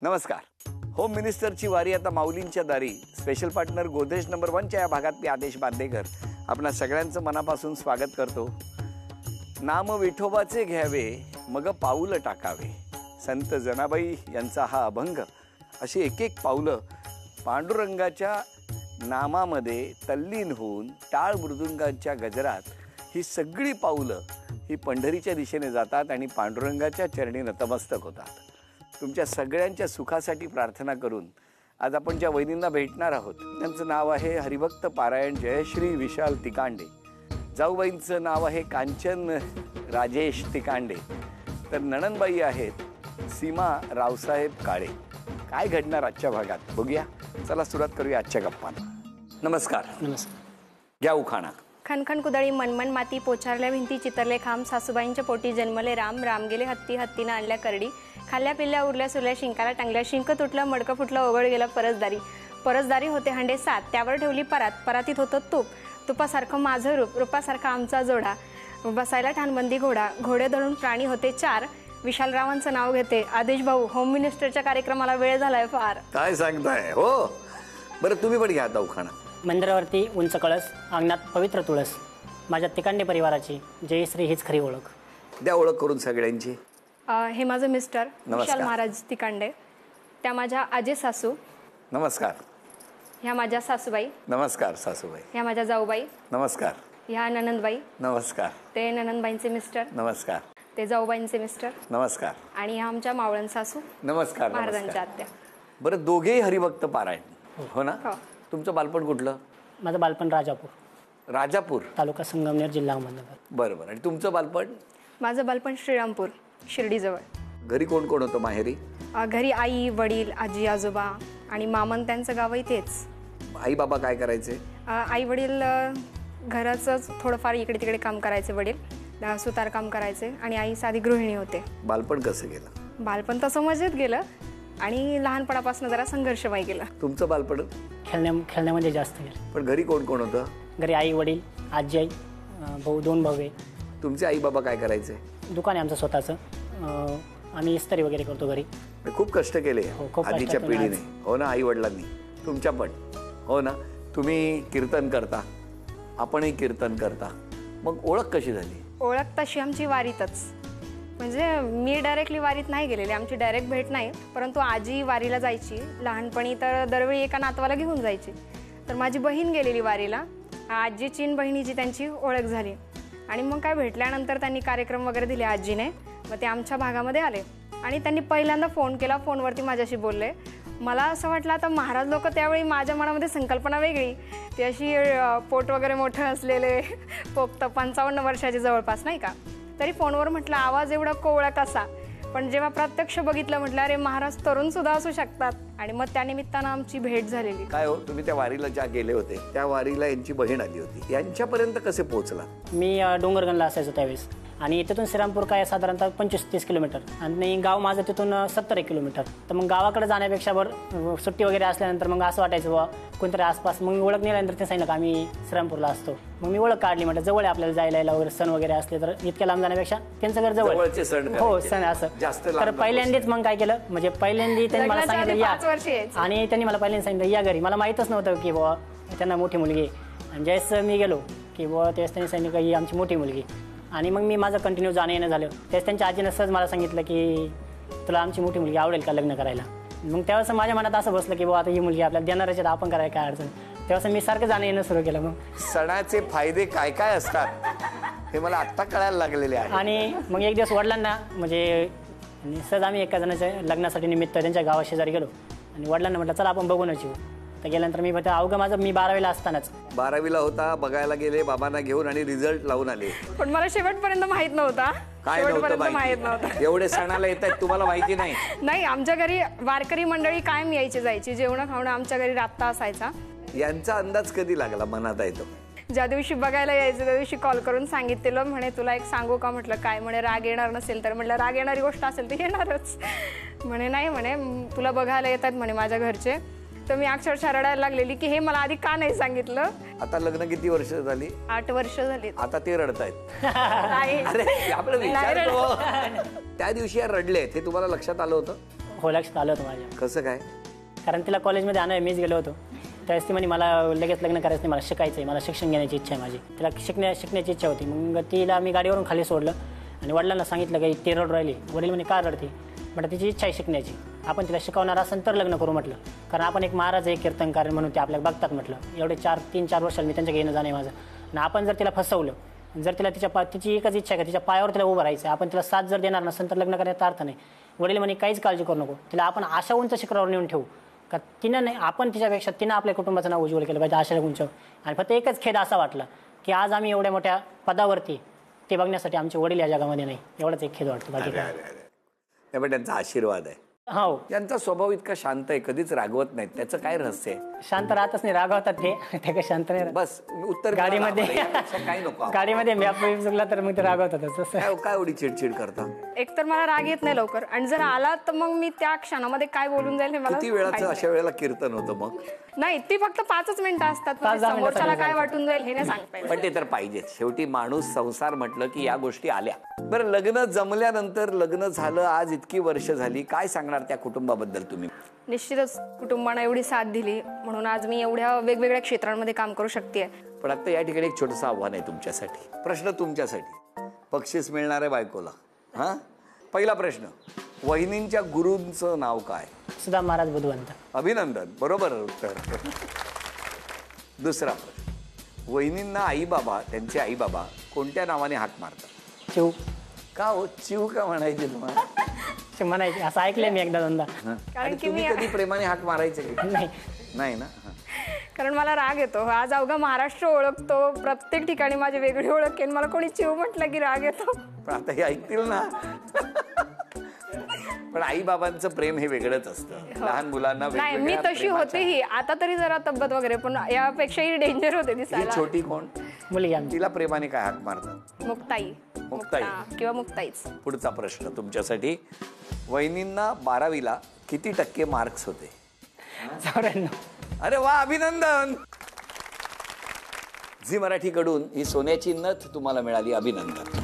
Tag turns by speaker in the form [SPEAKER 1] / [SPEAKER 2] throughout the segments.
[SPEAKER 1] नमस्कार. होम मिनिस्टरची वारी आता माऊलींच्या दारी. स्पेशल पार्टनर गोदरेज नंबर 1च्या या भागात मी आदेश बांदेकर आपणा सगळ्यांचं मनापासून स्वागत करतो. नाम विठोबाचे घ्यावे मग पाऊल टाकावे. संत जनाबाई यांचा हा अभंग. अशी एक एक पाऊलं पांडुरंगाच्या नामामध्ये तल्लीन होऊन टाळ मृदुंगाच्या गजरात ही सगळी पाऊलं ही पंढरीच्या दिशेने जातात आणि पांडुरंगाच्या चरणी नतमस्तक होतात. तुमच्या सगळ्यांच्या सुखासाठी प्रार्थना करून आज आपण ज्या वहिनींना भेटणार आहोत त्यांचं नाव आहे हरिभक्त पारायण जयश्री विशाल तिकांडे. जाऊबाईंचं नाव आहे कांचन राजेश तिकांडे. तर नणंदबाई आहेत सीमा रावसाहेब काळे. काय घडणार आजच्या भागात बघूया. चला सुरुवात करूया आजच्या गप्पांना. नमस्कार.
[SPEAKER 2] नमस्कार.
[SPEAKER 1] घ्या उखाणा.
[SPEAKER 3] खणखण कुदळी मनमन माती पोचारल्या भिंती चितरले खांब सासूबाईंच्या पोटी जन्मले राम राम गेले हत्ती हत्तीनं आणल्या करडी खाल्ल्या पिल्ल्या उरल्या सुरल्या शिंकाला टांगल्या शिंक तुटलं मडकं फुटलं ओघळ गेला परसदारी होते हंडे 7 त्यावर ठेवली परातीत होतं तूप तुपासारखं माझं रूप रूपासारखा आमचा जोडा बसायला ठाणबंदी घोडे धरून प्राणी होते 4 विशालरावांचं नाव घेते आदेश भाऊ. होम मिनिस्टरच्या कार्यक्रमाला वेळ झालाय फार.
[SPEAKER 1] काय सांगताय हो. बरं तुम्ही पण घ्या आता उखाणा.
[SPEAKER 2] मंदिरावरती उंच कळस अंगणात पवित्र तुळस माझ्या तिकांडे परिवाराची जयश्री हीच खरी ओळख.
[SPEAKER 1] द्या ओळख करून सगळ्यांची.
[SPEAKER 3] हे माझं मिस्टर
[SPEAKER 1] नमस्कार.
[SPEAKER 3] विशाल महाराज तिकांडे. त्या माझ्या आजी सासू.
[SPEAKER 1] नमस्कार.
[SPEAKER 3] ह्या माझ्या सासूबाई.
[SPEAKER 1] नमस्कार सासूबाई.
[SPEAKER 3] ह्या माझ्या जाऊबाई.
[SPEAKER 1] नमस्कार.
[SPEAKER 3] ह्या ननंदबाई.
[SPEAKER 1] नमस्कार.
[SPEAKER 3] ते ननंदबाईंचे मिस्टर.
[SPEAKER 1] नमस्कार.
[SPEAKER 3] ते जाऊबाईंचे मिस्टर.
[SPEAKER 1] नमस्कार.
[SPEAKER 3] आणि ह्या आमच्या मावळण सासू.
[SPEAKER 1] नमस्कार.
[SPEAKER 3] महाराजांच्या आत्या.
[SPEAKER 1] बरं दोघेही हरिभक्त पारायण हो ना.
[SPEAKER 3] हो.
[SPEAKER 1] तुमचं बालपण कुठलं?
[SPEAKER 2] माझं बालपण
[SPEAKER 1] राजापूर
[SPEAKER 2] तालुका संगमनेर जिल्हा अहमदनगर.
[SPEAKER 1] बरोबर. आणि तुमचं बालपण?
[SPEAKER 3] माझं बालपण श्रीरामपूर शिर्डीजवळ.
[SPEAKER 1] घरी कोण कोण होतं माहेरी?
[SPEAKER 3] घरी आई वडील आजी आजोबा आणि मामन त्यांचं गावही तेच.
[SPEAKER 1] आई बाबा काय करायचे?
[SPEAKER 3] आई वडील घराचंच थोडंफार इकडे तिकडे काम करायचे. वडील सुतार काम करायचे आणि आई साधी गृहिणी होते.
[SPEAKER 1] बालपण कसं गेलं?
[SPEAKER 3] बालपण तसं मजेत गेलं आणि लहानपणापासून जरा संघर्षमय गेलं.
[SPEAKER 1] तुमचं बालपण?
[SPEAKER 2] खेळण्यामध्ये जास्त गेलं.
[SPEAKER 1] पण घरी कोण कोण होतं?
[SPEAKER 2] घरी आई वडील आजी आई भाऊ 2 भाऊ आहे.
[SPEAKER 1] तुमचे आई बाबा काय करायचे?
[SPEAKER 2] दुकान आहे आमचं स्वतःचं. आम्ही इस्त्री वगैरे करतो घरी.
[SPEAKER 1] खूप कष्ट केले
[SPEAKER 2] खूप
[SPEAKER 1] आधीच्या पिढीने हो ना. आई वडिलांनी तुमच्या पण हो ना. तुम्ही कीर्तन करता आपणही कीर्तन करता. मग ओळख कशी झाली?
[SPEAKER 3] ओळख तशी आमची वारीतच. म्हणजे मी डायरेक्टली वारीत नाही गेलेले. आमची डायरेक्ट भेट नाही. परंतु आजी वारीला जायची लहानपणी. तर दरवेळी एका नातवाला घेऊन जायची. तर माझी बहीण गेलेली वारीला. आजीची आणि बहिणीची त्यांची ओळख झाली आणि मग काय भेटल्यानंतर त्यांनी कार्यक्रम वगैरे दिले आजीने. मग ते आमच्या भागामध्ये आले आणि त्यांनी पहिल्यांदा फोन केला. फोनवरती माझ्याशी बोलले. मला असं वाटलं आता महाराज लोक त्यावेळी माझ्या मनामध्ये संकल्पना वेगळी. ती अशी पोट वगैरे मोठं असलेले पोक्त 55 वर्षाचे जवळपास नाही का. तरी फोनवर म्हटलं आवाज एवढा कोवळा कसा. पण जेव्हा प्रत्यक्ष बघितलं म्हटलं अरे महाराज तरुण सुद्धा असू शकतात. आणि मग त्या निमित्तानं आमची भेट झालेली.
[SPEAKER 1] काय हो तुम्ही त्या वारीला ज्या गेले होते त्या वारीला यांची बहीण आली होती. यांच्यापर्यंत कसे पोहोचला?
[SPEAKER 2] मी डोंगरगणला असायचो त्यावेळेस आणि तिथून श्रीरामपूर काय साधारणतः 25-30 किलोमीटर आणि गाव माझं तिथून 70 किलोमीटर. तर मग गावाकडे जाण्यापेक्षा सुट्टी वगैरे असल्यानंतर मग असं वाटायचं बाबा कोणतरी आसपास. मग मी ओळख नेल्यानंतर ते सांगितलं का आम्ही श्रीरामपूरला असतो. मग मी ओळख काढली. म्हटलं जवळ आहे आपल्याला जायला यायला वगैरे. सण वगैरे असले तर इतक्या लांब जाण्यापेक्षा त्यांचं घर जवळ. हो सण असं. तर पहिल्यांदाच मग काय केलं म्हणजे पहिल्यांदा त्यांनी मला सांगितलं या. आणि त्यांनी मला पहिल्यांदा सांगितलं या घरी. मला माहीतच नव्हतं की बाबा त्यांना मोठी मुलगी. आणि ज्यावेळेस मी गेलो की बाबा त्यावेळेस त्यांनी सांगितलं की आमची मोठी मुलगी. आणि मग मी माझं कंटिन्यू जाणं येणं झालं. त्यावेळेस त्यांच्या आजीनं सहज मला सांगितलं की तुला आमची मोठी मुलगी आवडेल का लग्न करायला. मग त्यावेळेस माझ्या मनात असं बसलं की बाबा आता ही मुलगी आपल्याला देणारच आहे आपण करायला काय अडचण. त्यावेळेस मी सारखं जाणं येणं सुरू केलं. मग
[SPEAKER 1] सणाचे फायदे काय काय असतात हे मला आत्ता कळायला लागलेले आहे.
[SPEAKER 2] आणि मग एक दिवस वडिलांना म्हणजे सहज आम्ही एका जणाच्या लग्नासाठी निमित्त त्यांच्या गावाशेजारी गेलो आणि वडिलांना म्हटलं चला आपण बघूनच येऊ. तर गेल्यानंतर मी अवघं माझं मी 12वीला असतानाच
[SPEAKER 1] 12वीला होता बघायला गेले बाबांना घेऊन आणि रिझल्ट लावून आले.
[SPEAKER 3] पण मला शेवटपर्यंत माहित नव्हता.
[SPEAKER 1] काय नव्हतं? एवढे सणाला येत आहेत तुम्हाला माहिती नाही?
[SPEAKER 3] नाही आमच्या घरी वारकरी मंडळी कायम यायची जायची. जेवण खावणं आमच्या घरी राबता असायचा.
[SPEAKER 1] यांचा अंदाज कधी लागला मनात येतो?
[SPEAKER 3] ज्या दिवशी बघायला यायचं त्या दिवशी कॉल करून सांगितलेलं. म्हणे तुला एक सांगू का. म्हटलं काय. म्हणे राग येणार नसेल तर. म्हटलं राग येणारी गोष्ट असेल तर येणारच. म्हणे नाही म्हणे तुला बघायला येतात म्हणे माझ्या घरचे. तर मी अक्षरशः रडायला लागलेली की हे मला आधी का नाही सांगितलं.
[SPEAKER 1] आता लग्न किती वर्ष झाली?
[SPEAKER 3] 8 वर्ष झाली.
[SPEAKER 1] आता ते रडतायत. त्या दिवशी रडले ते तुम्हाला लक्षात आलं होतं?
[SPEAKER 2] हो, लक्षात आलं होतं माझ्या.
[SPEAKER 1] कसं काय?
[SPEAKER 2] कारण तिला कॉलेजमध्ये आणलं, मीच गेलो होतो. त्यावेळेस ती म्हणे मला लगेच लग्न करायचं नाही, मला शिकायचं आहे, मला शिक्षण घेण्याची इच्छा आहे माझी. तिला शिकण्याची इच्छा होती. मग तिला मी गाडीवरून खाली सोडलं आणि वडिलांना सांगितलं की ती रड राहिली. वडील म्हणे का रडते? म्हटलं तिची इच्छा आहे शिकण्याची, आपण तिला शिकवणार असेल तर लग्न करू म्हटलं. कारण आपण एक महाराज आहे, कीर्तनकार म्हणून ते आपल्याला बघतात म्हटलं. एवढे 3-4 वर्षाला मी त्यांच्या येणं जाणं आहे माझं. आणि आपण जर तिला फसवलं, जर तिला तिची एकच इच्छा आहे का तिच्या पायावर तिला उभं राहायचं, आपण तिला साथ जर देणार नसेल तर लग्न करण्याचा अर्थ नाही. वडील म्हणे काहीच काळजी करू नको, तिला आपण अशा उंच शिखरावर नेऊन ठेवू का तिनं नाही, आपण तिच्यापेक्षा तिनं आपल्या कुटुंबाचं नाव उज्ज्वल केलं पाहिजे अशा उंच. आणि फक्त एकच खेद असा वाटला की आज आम्ही एवढ्या मोठ्या पदावरती ते बघण्यासाठी आमचे वडील या जगामध्ये नाही, एवढाच एक खेद वाटतो. बाकी काय
[SPEAKER 1] पण त्यांचा आशीर्वाद आहे.
[SPEAKER 2] हो,
[SPEAKER 1] यांचा स्वभाव इतका शांत आहे, कधीच रागवत नाहीत. त्याचं काय रहस्य आहे?
[SPEAKER 2] शांत राहतच नाही, रागवतात ते काही शांत नाही राहत.
[SPEAKER 1] बस उत्तर
[SPEAKER 2] गाडीमध्ये
[SPEAKER 1] काही नको.
[SPEAKER 2] गाडीमध्ये मॅप चुकला तर मग ते रागवतातच.
[SPEAKER 1] काय एवढी चिडचिड करता?
[SPEAKER 3] एकतर मला राग येत नाही लवकर, आणि जर आला तर मग मी त्या क्षणामध्ये काय बोलून जाईल हे मला
[SPEAKER 1] किती वेळाचं अशा वेळेला कीर्तन होतं मग?
[SPEAKER 3] नाही, ती फक्त 5 मिनिटं असतात. म्हणजे समोरच्याला काय वाटून जाईल हे नाही सांगता येत.
[SPEAKER 1] पण ते तर पाहिजेच. शेवटी माणूस संसार म्हटलं की या गोष्टी आल्या. बरं, लग्न जमल्यानंतर, लग्न झालं, आज इतकी वर्ष झाली, काय सांगणार त्या कुटुंबाबद्दल तुम्ही?
[SPEAKER 3] निश्चितच कुटुंबानं एवढी साथ दिली म्हणून आज मी एवढ्या वेगवेगळ्या क्षेत्रांमध्ये काम करू शकते.
[SPEAKER 1] पण आता या ठिकाणी एक छोटंसं आव्हान आहे तुमच्यासाठी. प्रश्न तुमच्यासाठी, बक्षीस मिळणार आहे बायकोला. हा, पहिला प्रश्न, वहिनींच्या गुरूंचं नाव काय?
[SPEAKER 2] सुधा महाराज बुधवंत.
[SPEAKER 1] अभिनंदन, बरोबर उत्तर. दुसरा प्रश्न, वहिनींना आई बाबा, त्यांचे आई बाबा कोणत्या नावाने हाक मारतात?
[SPEAKER 2] चिव.
[SPEAKER 1] का हो, चिव का म्हणायचे तुम्हाला?
[SPEAKER 2] म्हणायचे, असं ऐकलंय मी एकदा दोनदा.
[SPEAKER 3] कारण की
[SPEAKER 1] तुम्ही कधी प्रेमाने हाक मारायचे की
[SPEAKER 2] नाही?
[SPEAKER 1] नाही ना.
[SPEAKER 3] कारण मला राग येतो. आज अवघा महाराष्ट्र ओळखतो, प्रत्येक ठिकाणी माझी वेगळी ओळख आहे. मला कोणी चिव म्हटलं की राग येतो.
[SPEAKER 1] पण आता हे ऐकतील ना. पण आई बाबांचं प्रेम हे वेगळंच असतं. लहान मुलांना
[SPEAKER 3] नाही, मी तशी होतेही, आता तरी जरा तब्येत वगैरे, पण यापेक्षाही डेंजर होते
[SPEAKER 1] ही
[SPEAKER 3] दिसायला.
[SPEAKER 1] छोटी कोण?
[SPEAKER 2] मुलगी आमची.
[SPEAKER 1] तिला प्रेमाने काय हाक मारतात?
[SPEAKER 3] मुक्ताई.
[SPEAKER 1] मुक्ताई.
[SPEAKER 3] किंवा मुक्ताईच.
[SPEAKER 1] पुढचा प्रश्न तुमच्यासाठी, वहिनींना 12वीला किती टक्के मार्क्स होते?
[SPEAKER 2] 94.
[SPEAKER 1] अरे वा, अभिनंदन. झी मराठीकडून ही सोन्याची नथ तुम्हाला मिळाली, अभिनंदन.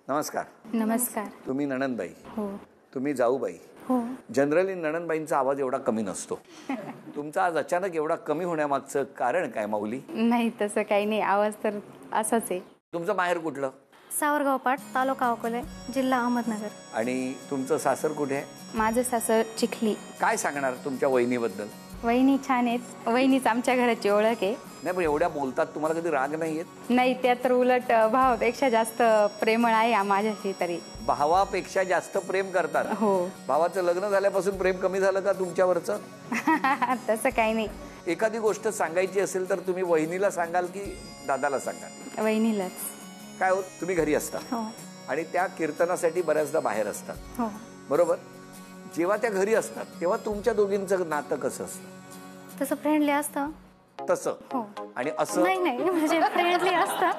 [SPEAKER 1] नमस्कार.
[SPEAKER 4] नमस्कार.
[SPEAKER 1] तुम्ही नणंदबाई?
[SPEAKER 4] हो.
[SPEAKER 1] तुम्ही जाऊबाई?
[SPEAKER 4] हो.
[SPEAKER 1] जनरली नणंदबाईंचा आवाज एवढा कमी नसतो. तुमचा आज अचानक एवढा कमी होण्यामागचं कारण काय माऊली?
[SPEAKER 4] नाही, तसं काही नाही, आवाज तर असाच आहे.
[SPEAKER 1] तुमचं माहेर कुठलं?
[SPEAKER 4] सावरगाव पाट, तालुका अकोले, जिल्हा अहमदनगर.
[SPEAKER 1] आणि तुमचं सासर कुठे आहे?
[SPEAKER 4] माझं सासर चिखली.
[SPEAKER 1] काय सांगणार तुमच्या वहिनीबद्दल?
[SPEAKER 4] वहिनी छान आहेत. वहिनीच आमच्या घराची ओळख आहे.
[SPEAKER 1] नाही, पण एवढ्या बोलतात, तुम्हाला कधी राग नाही येत?
[SPEAKER 4] नाही, त्या तर उलट भावापेक्षा जास्त प्रेमळ आहे माझ्याशी तरी.
[SPEAKER 1] भावापेक्षा जास्त प्रेम करतात?
[SPEAKER 4] हो.
[SPEAKER 1] भावाचं लग्न झाल्यापासून प्रेम कमी झालं का तुमच्यावरचं?
[SPEAKER 4] तसं काही नाही.
[SPEAKER 1] एखादी गोष्ट सांगायची असेल तर तुम्ही वहिनीला सांगाल की दादाला सांगाल?
[SPEAKER 4] वहिनीलाच.
[SPEAKER 1] काय होत, तुम्ही घरी असता
[SPEAKER 4] हो.
[SPEAKER 1] आणि त्या कीर्तनासाठी बऱ्याचदा बाहेर असतात,
[SPEAKER 4] हो.
[SPEAKER 1] बरोबर? जेव्हा त्या घरी असतात तेव्हा तुमच्या दोघींचं नातं कसं असतं?
[SPEAKER 4] तसं फ्रेंडली असतं.
[SPEAKER 1] तसं?
[SPEAKER 4] हो.
[SPEAKER 1] आणि असं?
[SPEAKER 4] नाही नाही, म्हणजे फ्रेंडली असतं.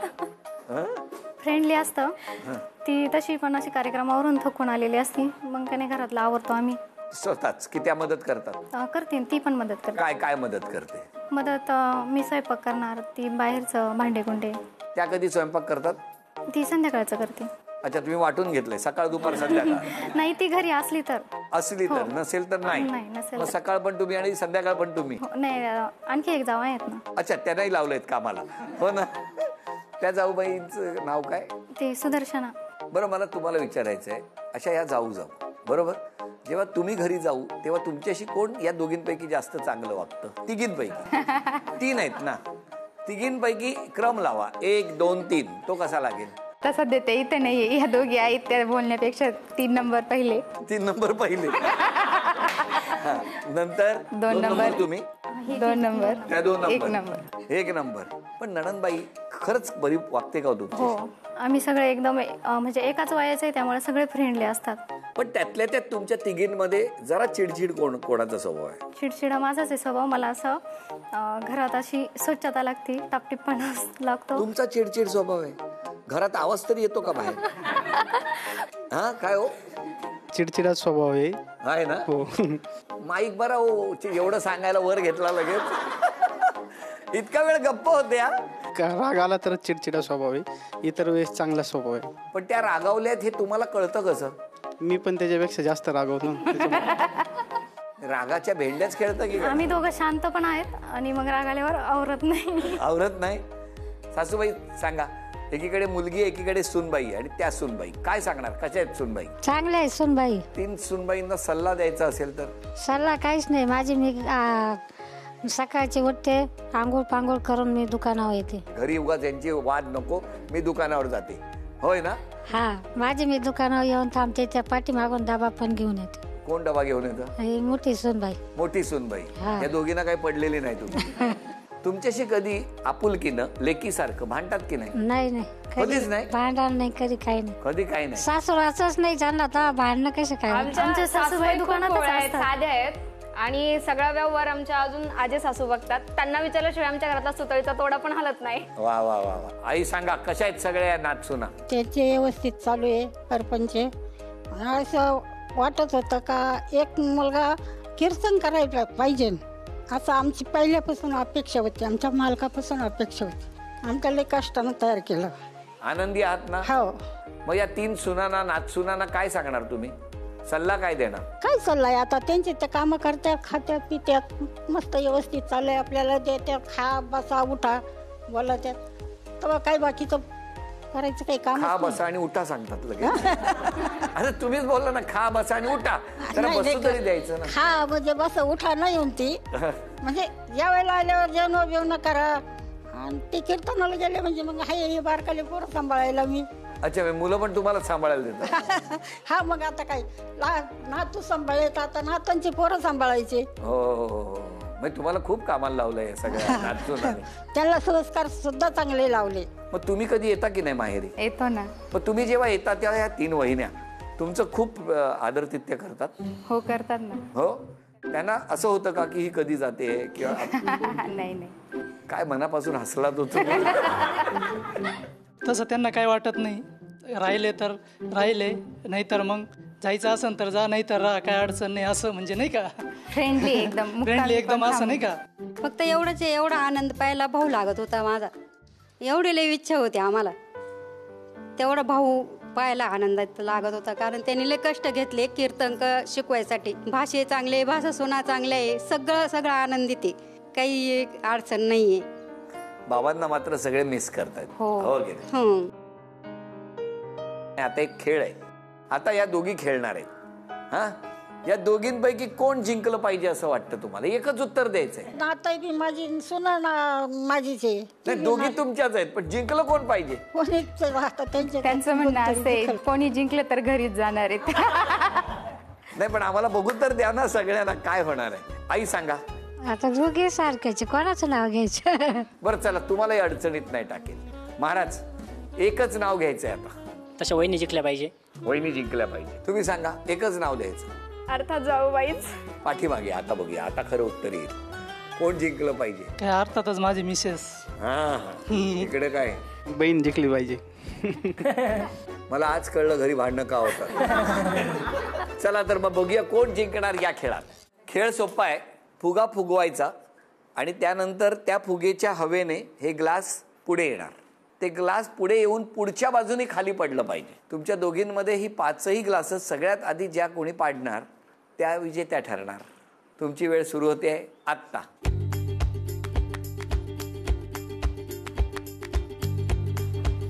[SPEAKER 4] फ्रेंडली असतं. ती तशी पण अशी कार्यक्रमावरून थकून आलेली असती, मग त्याने घरातला आवरतो आम्ही
[SPEAKER 1] स्वतःच की त्या मदत करतात?
[SPEAKER 4] करते, ती पण मदत करते.
[SPEAKER 1] काय काय मदत करते?
[SPEAKER 4] मदत मी स्वयंपाक करणार, ती बाहेरचं भांडे गुंडे.
[SPEAKER 1] त्या कधी स्वयंपाक करतात?
[SPEAKER 4] ती संध्याकाळचं करते.
[SPEAKER 1] अच्छा, तुम्ही वाटून घेतलंय, सकाळ दुपार संध्याकाळ?
[SPEAKER 4] नाही, ती घरी असली तर.
[SPEAKER 1] असली तर? नसेल तर नाही?
[SPEAKER 4] नाही, नसेल
[SPEAKER 1] मग
[SPEAKER 4] तर.
[SPEAKER 1] सकाळ पण तुम्ही आणि संध्याकाळ पण तुम्ही?
[SPEAKER 4] हो, नाही, आणखी एक जाऊ आहेत ना.
[SPEAKER 1] अच्छा, त्यांनाही लावलंयत कामाला? हो ना. त्या जाऊबाईंचं नाव काय?
[SPEAKER 4] ते सुदर्शना.
[SPEAKER 1] बरं, मला तुम्हाला विचारायचं आहे, अशा या जाऊ बरोबर, जेव्हा तुम्ही घरी जाऊ तेव्हा तुमच्याशी कोण या दोघींपैकी जास्त चांगलं वागतं? तिघींपैकी? 3 आहेत ना, तिघींपैकी क्रम लावा, 1 2 3. तो कसा लागेल?
[SPEAKER 4] तसं देते इथे नाही, या दोघी आहेत त्या बोलण्यापेक्षा 3 नंबर पहिले.
[SPEAKER 1] 3 नंबर पहिले. नंतर
[SPEAKER 4] 2 नंबर
[SPEAKER 1] तुम्ही?
[SPEAKER 4] 2 नंबर.
[SPEAKER 1] त्या 2 नंबर.
[SPEAKER 4] 1 नंबर.
[SPEAKER 1] 1 नंबर. पण नणंदबाई खरंच बरी वागते का तुमची?
[SPEAKER 4] हो, आम्ही सगळे एकदम म्हणजे एकाच वयाचे आहे, त्यामुळे सगळे फ्रेंडली असतात.
[SPEAKER 1] पण त्यातल्या त्यात तुमच्या तिघींमध्ये जरा चिडचिड कोणाचा स्वभाव आहे?
[SPEAKER 4] चिडचिडा माझाच आहे स्वभाव. मला असं घरात अशी स्वच्छता लागते, टापटीपणा लागतो.
[SPEAKER 1] तुमचा चिडचिड स्वभाव आहे? घरात आवाज तरी येतो का बाहेर? हा, काय हो?
[SPEAKER 5] चिडचिडा स्वभाव आहे.
[SPEAKER 1] आहे ना?
[SPEAKER 5] हो.
[SPEAKER 1] माईक बरा हो, एवढं सांगायला वर घेतला लगेच. इतका वेळ गप्प होत्या?
[SPEAKER 5] राग आला तर चिडचिडा स्वभाव आहे, इतर वेळेस चांगला स्वभाव आहे.
[SPEAKER 1] पण त्या रागावल्यात हे तुम्हाला कळतं कसं?
[SPEAKER 5] मी पण त्याच्यापेक्षा जास्त रागवतो त्याच्यामुळे.
[SPEAKER 1] रागाच्या भेंड्याच खेळता की काय?
[SPEAKER 4] आम्ही दोघं शांत पण आहेत आणि मग राग आल्यावर आवरत नाही.
[SPEAKER 1] आवरत नाही. सासूबाई सांगा, एकीकडे मुलगी एकीकडे सूनबाई आणि त्या सूनबाई, काय सांगणार? कशा आहेत सूनबाई?
[SPEAKER 6] चांगले आहे सुनबाई.
[SPEAKER 1] 3 सूनबाईंना सल्ला द्यायचा असेल तर?
[SPEAKER 6] सल्ला काहीच नाही. मी सकाळची उठते, आंघोळ पांघोळ करून मी दुकानावर येते.
[SPEAKER 1] घरी उगा त्यांची वाद नको, मी दुकानावर जाते, होय ना?
[SPEAKER 6] हा, मी दुकानावर येऊन थांबते. त्या पाठीमागून डबा पण घेऊन येते.
[SPEAKER 1] कोण डबा घेऊन येतं?
[SPEAKER 6] ही मोठी सुनबाई.
[SPEAKER 1] मोठी सूनबाई.
[SPEAKER 6] हा.
[SPEAKER 1] या दोघींना काही पडलेली नाही तुम्ही? तुमच्याशी कधी आपुलकीनं लेकीसारखं भांडतात की नाही?
[SPEAKER 6] नाही
[SPEAKER 1] कधीच नाही?
[SPEAKER 6] भांडण नाही, कधी काही नाही.
[SPEAKER 1] कधी काही नाही.
[SPEAKER 6] सासूराचंच नाही झालं तर भांडणं कसं काय?
[SPEAKER 3] आमच्या सासूबाई
[SPEAKER 4] दुकानातच
[SPEAKER 3] दुकानात
[SPEAKER 4] असतात.
[SPEAKER 3] साध्या आहेत आणि सगळा व्यवहार आमच्या अजून आजे सासू बघतात. त्यांना विचारल्याशिवाय आमच्या घरातला सुतळीचा तोडा पण हलत नाही.
[SPEAKER 1] वा वा वा वा. आई सांगा, कशा आहेत सगळ्या नाचसुना?
[SPEAKER 7] त्याचे व्यवस्थित चालू आहे परपंच. असं वाटत होतं का एक मुलगा कीर्तन करायला पाहिजे, असं आमची पहिल्यापासून अपेक्षा होती. आमच्या मालकापासून अपेक्षा होती. आमच्या लई कष्टानं तयार केलं.
[SPEAKER 1] आनंदी आहात ना?
[SPEAKER 7] हो.
[SPEAKER 1] मग या 3 सुनाना नाचसुनांना काय सांगणार तुम्ही? सल्ला काय देणार?
[SPEAKER 7] काय चाललंय आता? त्यांचे ते कामं करतात, खात्यात पित्यात, मस्त व्यवस्थित चाललंय. आपल्याला देतात, खा बसा उठा बोलतात. तेव्हा काय बाकीचं करायचं काही काम?
[SPEAKER 1] खा बसा आणि उठा सांगतात लगेच. अरे तुम्हीच बोलला ना, खा बसा आणि उठा. जरा बसू तरी द्यायचं ना.
[SPEAKER 7] हा म्हणजे बस उठा नाही येऊन ती म्हणजे या वेळेला आल्यावर जेवण बिवणं करा. आणि ते कीर्तनाला गेले म्हणजे मग हे बारकाले पोरं सांभाळायला मी.
[SPEAKER 1] अच्छा, मुलं पण तुम्हाला सांभाळायला देतात?
[SPEAKER 7] हा, मग आता काय नातू सांभाळायचं, आता नातांची पोरं सांभाळायचे.
[SPEAKER 1] हो हो हो. मग तुम्हाला खूप कामाला लावलंय सगळ्या नाचसुनांनी.
[SPEAKER 7] त्यांना संस्कार सुद्धा चांगले लावले.
[SPEAKER 1] मग तुम्ही कधी येता की नाही माहेरी?
[SPEAKER 3] येतो ना.
[SPEAKER 1] मग तुम्ही जेव्हा येता तेव्हा या 3 वहिन्या तुमचं खूप आदरतिथ्य करतात?
[SPEAKER 3] हो, करतात ना.
[SPEAKER 1] हो. त्यांना असं होतं का की ही कधी जाते किंवा
[SPEAKER 3] नाही.
[SPEAKER 1] काय मनापासून हसला तो तुम्ही?
[SPEAKER 5] तसं त्यांना काय वाटत नाही. राहिले तर राहिले, नाहीतर मग जायचं असेल तर जा, नाही तर राहा, काय अडचण नाही, असं म्हणजे नाही का?
[SPEAKER 8] फ्रेंडली एकदम.
[SPEAKER 5] फ्रेंडली एकदम असं नाही का?
[SPEAKER 8] फक्त एवढंच आहे, एवढा आनंद पाहायला भाऊ लागत होता माझा. एवढी लई इच्छा होती आम्हाला, तेवढा भाऊ पाहायला आनंदात लागत होता. कारण त्यांनी लई कष्ट घेतले कीर्तन शिकवायसाठी. भाषे चांगले, भाषा सुना चांगले आहे, सगळं आनंदित आहे, काही अडचण नाहीये.
[SPEAKER 1] बाबांना मात्र सगळे मिस करतात.
[SPEAKER 8] हो.
[SPEAKER 1] की नाही? आता एक खेळ आहे. आता या दोघी खेळणार आहेत. हा, या दोघींपैकी कोण जिंकलं पाहिजे असं वाटतं तुम्हाला? एकच उत्तर द्यायचंय.
[SPEAKER 7] नाता बी माझी सुना माझीच आहे.
[SPEAKER 1] नाही, दोघी तुमच्याच आहेत, पण जिंकलं कोण पाहिजे?
[SPEAKER 7] कोणीच आता
[SPEAKER 3] त्यांचं म्हणणं असं कोणी जिंकलं तर घरीच जाणार आहेत.
[SPEAKER 1] नाही, पण आम्हाला बघू तर द्या ना सगळ्यांना, काय होणार आहे? आई सांगा.
[SPEAKER 6] आता दोघे सारख्याचे, कोणाचं नाव घ्यायचं?
[SPEAKER 1] बरं चला, तुम्हालाही अडचणीत नाही टाकेल. महाराज, एकच नाव घ्यायचंय आता.
[SPEAKER 2] तशा वहिनी जिंकल्या पाहिजे.
[SPEAKER 1] वहिनी जिंकल्या पाहिजे. तुम्ही सांगा, एकच नाव द्यायचं.
[SPEAKER 3] अर्थात जाऊबाईच.
[SPEAKER 1] पाठीमागे आता बघूया, आता खरं उत्तर येईल. कोण जिंकलं पाहिजे?
[SPEAKER 5] काय अर्थातच माझी मिसेस.
[SPEAKER 1] हा, इकडे काय?
[SPEAKER 5] बहीण जिंकली पाहिजे.
[SPEAKER 1] मला आज कळलं घरी भांडणं का होतं. चला तर मग बघूया कोण जिंकणार या खेळात. खेळ सोपा आहे. फुगा फुगवायचा आणि त्यानंतर त्या फुगेच्या हवेने हे ग्लास पुढे येणार. ते ग्लास पुढे येऊन पुढच्या बाजूने खाली पडलं पाहिजे. तुमच्या दोघींमध्ये ही 5ही ग्लासेस सगळ्यात आधी ज्या कोणी पाडणार त्या विजेत्या ठरणार. तुमची वेळ सुरू होते आहे आत्ता.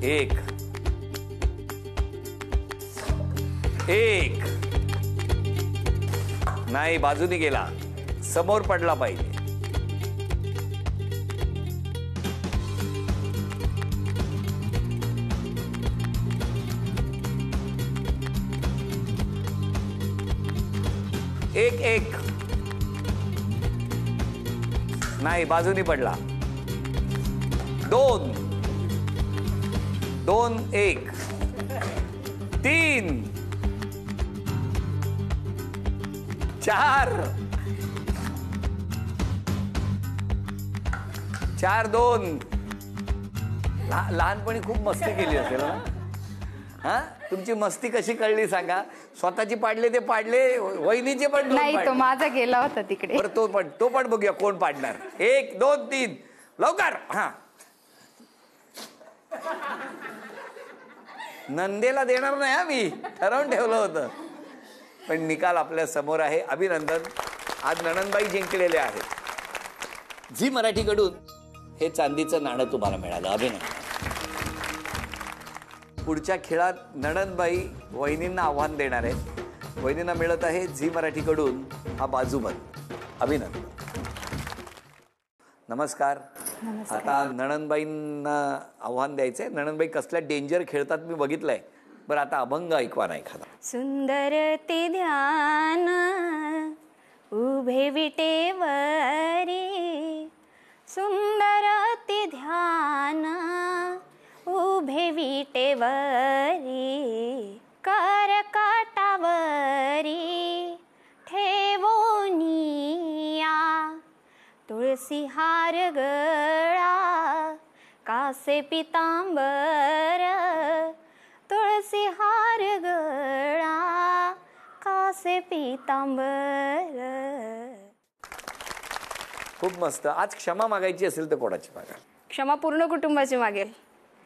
[SPEAKER 1] एक नाही, बाजूने गेला, समोर पडला पाहिजे. एक नाही, बाजूनी पडला. 2 1 3 4 2. लहानपणी खूप मस्ती केली असेल ना? हा, तुमची मस्ती कशी कळली सांगा? स्वतःची पाडले ते पाडले, वहिनीचे पण
[SPEAKER 3] नाही, तो माझा गेला होता तिकडे.
[SPEAKER 1] बरं, तो पण बघूया कोण पाडणार. 1 2 3 लवकर. हा, नंदेला देणार नाही, मी ठरवून ठेवलं होतं. पण निकाल आपल्या समोर आहे. अभिनंदन. आज नणंदबाई जिंकलेले आहेत. झी मराठीकडून हे चांदीचं नाणं तुम्हाला मिळालं. अभिनंदन. पुढच्या खेळात नणंदबाई वहिनींना आव्हान देणार आहेत. वहिनींना मिळत आहे झी मराठीकडून हा बाजूबंद. अभिनंदन. नमस्कार. आता नणंदबाईंना आव्हान द्यायचंय. नणंदबाई कसल्या डेंजर खेळतात मी बघितलंय. बरं आता अभंग ऐकवा ना एखादा.
[SPEAKER 3] सुंदर ते ध्यान उभे विटेवरी, सुंदर ते ध्यान उभे विटेवरी, कर काटावरी ठेवोनिया, तुळसी हार गळा कासे पितांबर, तुळसी हार गळा कासे पितांबर.
[SPEAKER 1] खूप मस्त. आज क्षमा मागायची असेल तर कोणाची मागा?
[SPEAKER 3] क्षमा पूर्ण कुटुंबाची मागेल.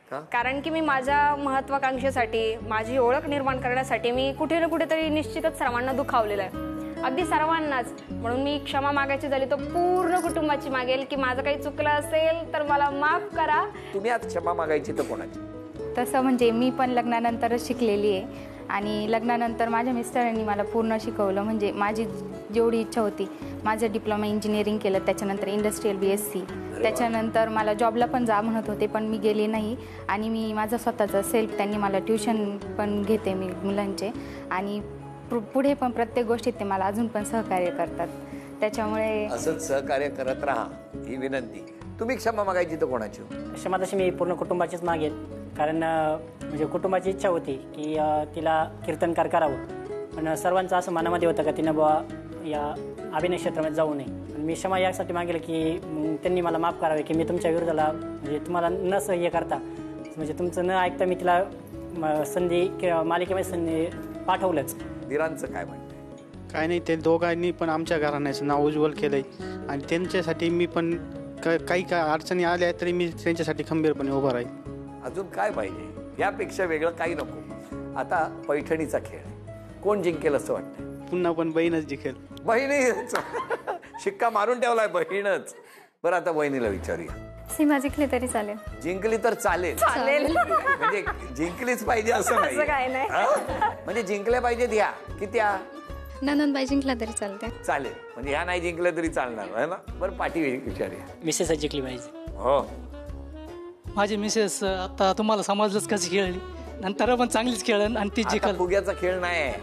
[SPEAKER 1] का?
[SPEAKER 3] कारण की मी माझ्या महत्वाकांक्षेसाठी, माझी ओळख निर्माण करण्यासाठी मी कुठे ना कुठेतरी निश्चितच सर्वांना दुखावलेलं आहे, अगदी सर्वांनाच. म्हणून मी क्षमा मागायची झाली तर पूर्ण कुटुंबाची मागेल की माझं काही चुकलं असेल तर मला माफ करा.
[SPEAKER 1] तुम्ही आज क्षमा मागायची तर कोणाची?
[SPEAKER 9] तसं म्हणजे मी पण लग्नानंतरच शिकलेली आहे आणि लग्नानंतर माझ्या मिस्टरांनी मला पूर्ण शिकवलं. म्हणजे माझी जेवढी इच्छा होती, माझं डिप्लोमा इंजिनिअरिंग केलं, त्याच्यानंतर इंडस्ट्रियल BSc, त्याच्यानंतर मला जॉबला पण जा म्हणत होते पण मी गेले नाही. आणि मी माझं स्वतःचं सेल्फ, त्यांनी मला ट्युशन पण घेते मी मुलांचे, आणि पुढे पण प्रत्येक गोष्टीत ते मला अजून पण सहकार्य करतात. त्याच्यामुळे
[SPEAKER 1] असंच सहकार्य करत राहा ही विनंती. तुम्ही क्षमा मागायची तर कोणाची?
[SPEAKER 2] क्षमा तशी मी पूर्ण कुटुंबाचीच मागेल. कारण म्हणजे कुटुंबाची इच्छा होती की तिला कीर्तनकार करावं, पण सर्वांचं असं मनामध्ये होतं का तिनं बुवा या अभिनय क्षेत्रामध्ये जाऊ नये. आणि मी क्षमा यासाठी मागेल की त्यांनी मला माफ करावे की मी तुमच्या विरोधाला म्हणजे तुम्हाला न सह्य करता, म्हणजे तुमचं न ऐकता मी तिला संधी किंवा मालिकेमध्ये संधी पाठवलंच.
[SPEAKER 1] दिरांचं काय म्हणणं?
[SPEAKER 10] काय नाही, ते दोघांनी पण आमच्या घराण्याचं नाव उज्ज्वल केलंय आणि त्यांच्यासाठी मी पण काही अडचणी आल्या तरी मी त्यांच्यासाठी खंबीरपणे उभा राहील.
[SPEAKER 1] अजून काय पाहिजे? यापेक्षा वेगळं काही नको. आता पैठणीचा खेळ. कोण जिंकेल असं वाटतं?
[SPEAKER 10] पुन्हा पण बहीणच जिंकेल.
[SPEAKER 1] बहिणीच. शिक्का मारून ठेवलाय बहीणच. बरं आता बहिणीला विचारूया.
[SPEAKER 4] सीमा जिंकली तरी चालेल.
[SPEAKER 1] जिंकली तर चालेल. म्हणजे जिंकलीच पाहिजे असं नाही. म्हणजे जिंकल्या पाहिजेत ह्या की त्या?
[SPEAKER 4] नंदनबाई जिंकला तरी चालते.
[SPEAKER 1] चालेल. म्हणजे ह्या नाही जिंकल्या तरी चालणार आहे ना. बरं पाठी विचारूया.
[SPEAKER 2] मिसेस जिंकली पाहिजे.
[SPEAKER 1] हो.
[SPEAKER 5] माझी मिसेस आता तुम्हाला समजलंच कशी खेळली, नंतर पण चांगलीच खेळन आणि ती जिंकल.
[SPEAKER 1] फुग्याचा खेळ नाही आहे.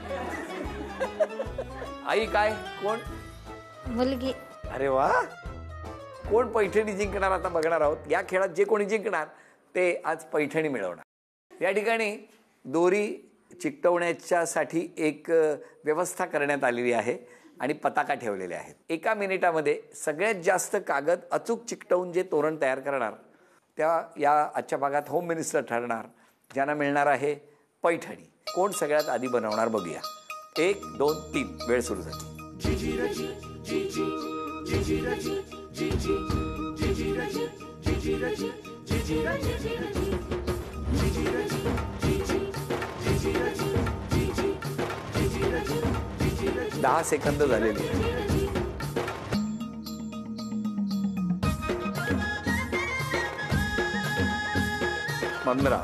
[SPEAKER 1] आई काय कोण?
[SPEAKER 6] मुलगी.
[SPEAKER 1] अरे वा. कोण पैठणी जिंकणार आता बघणार आहोत. या खेळात जे कोणी जिंकणार ते आज पैठणी मिळवणार. या ठिकाणी दोरी चिकटवण्याच्यासाठी एक व्यवस्था करण्यात आलेली आहे आणि पताका ठेवलेले आहेत. 1 मिनिटामध्ये सगळ्यात जास्त कागद अचूक चिकटवून जे तोरण तयार करणार त्या या आजच्या भागात होम मिनिस्टर ठरणार, ज्यांना मिळणार आहे पैठणी. कोण सगळ्यात आधी बनवणार बघूया. 1 2 3 वेळ सुरू झाली. 10 सेकंद झालेली. 15.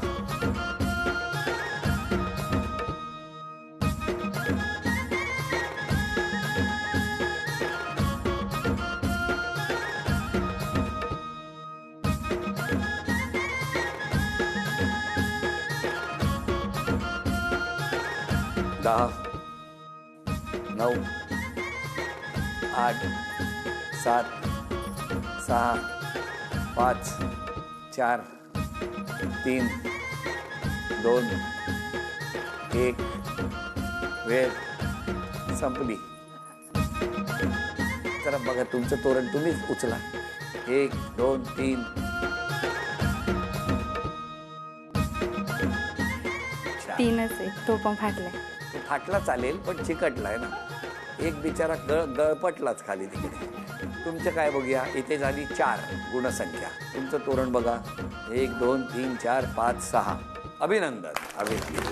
[SPEAKER 1] 10 9 8 7 6 5 4 3 2 1 वेळ संपली. जरा बघा तुमचं तोरण तुम्हीच उचला. 1 2 3
[SPEAKER 9] 3च आहे, तो पण फाटलाय.
[SPEAKER 1] फाटला चालेल पण चिकटलाय ना. एक बिचारा गळपटलाच खाली तिकडे. तुमचं काय बघूया. इथे झाली 4 गुणसंख्या. तुमचं तोरण बघा. 1 2 3 4 5 6. अभिनंदन. अभिनंदन.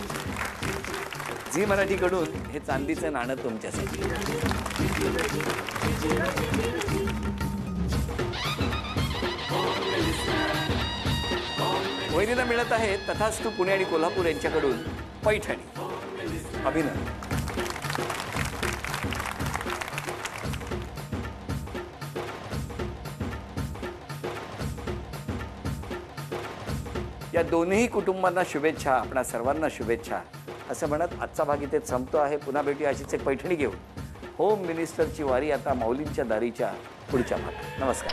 [SPEAKER 1] झी मराठीकडून हे चांदीचं नाणं तुमच्यासाठी. वहिनीला मिळत आहे तथास्तु पुणे आणि कोल्हापूर यांच्याकडून पैठणी. अभिनंदन. या दोन्ही कुटुंबांना शुभेच्छा, आपणा सर्वांना शुभेच्छा असं म्हणत आजचा भाग इथे संपतो आहे. पुन्हा भेटूया अशीच एक पैठणी घेऊन. होम मिनिस्टरची वारी आता माऊलींच्या दारीच्या पुढच्या भागात. नमस्कार.